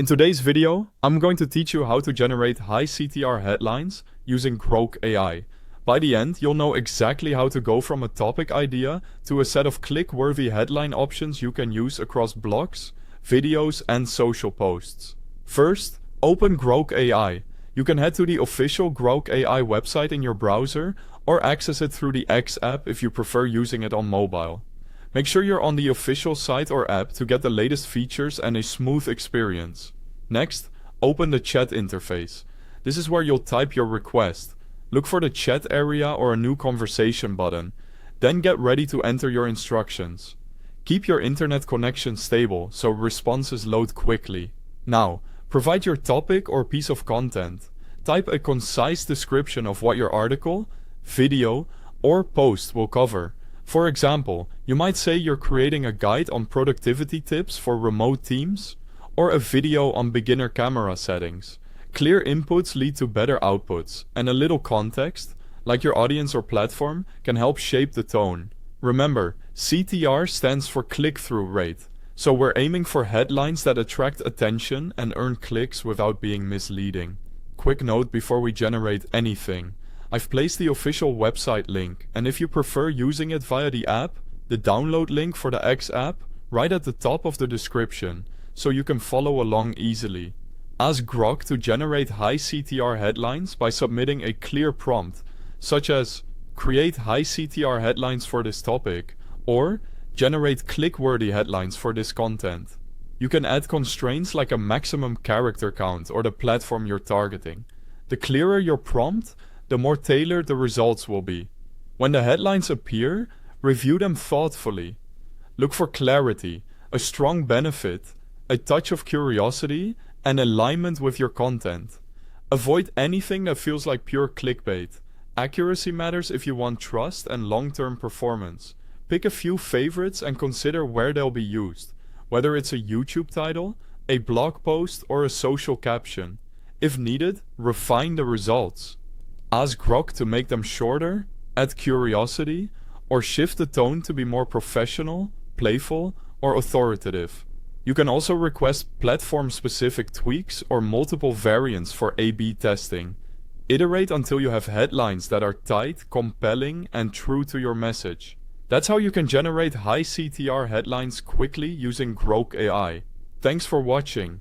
In today's video, I'm going to teach you how to generate high CTR headlines using Grok AI. By the end, you'll know exactly how to go from a topic idea to a set of click-worthy headline options you can use across blogs, videos, and social posts. First, open Grok AI. You can head to the official Grok AI website in your browser or access it through the X app if you prefer using it on mobile. Make sure you're on the official site or app to get the latest features and a smooth experience. Next, open the chat interface. This is where you'll type your request. Look for the chat area or a new conversation button. Then get ready to enter your instructions. Keep your internet connection stable so responses load quickly. Now, provide your topic or piece of content. Type a concise description of what your article, video, or post will cover. For example, you might say you're creating a guide on productivity tips for remote teams, or a video on beginner camera settings. Clear inputs lead to better outputs, and a little context, like your audience or platform, can help shape the tone. Remember, CTR stands for click-through rate, so we're aiming for headlines that attract attention and earn clicks without being misleading. Quick note before we generate anything. I've placed the official website link, and if you prefer using it via the app, the download link for the X app right at the top of the description, so you can follow along easily. Ask Grok to generate high CTR headlines by submitting a clear prompt, such as create high CTR headlines for this topic, or generate click-worthy headlines for this content. You can add constraints like a maximum character count or the platform you're targeting. The clearer your prompt, the more tailored the results will be. When the headlines appear, review them thoughtfully. Look for clarity, a strong benefit, a touch of curiosity, and alignment with your content. Avoid anything that feels like pure clickbait. Accuracy matters if you want trust and long-term performance. Pick a few favorites and consider where they'll be used, whether it's a YouTube title, a blog post, or a social caption. If needed, refine the results. Ask Grok to make them shorter, add curiosity, or shift the tone to be more professional, playful, or authoritative. You can also request platform-specific tweaks or multiple variants for A/B testing. Iterate until you have headlines that are tight, compelling, and true to your message. That's how you can generate high CTR headlines quickly using Grok AI. Thanks for watching.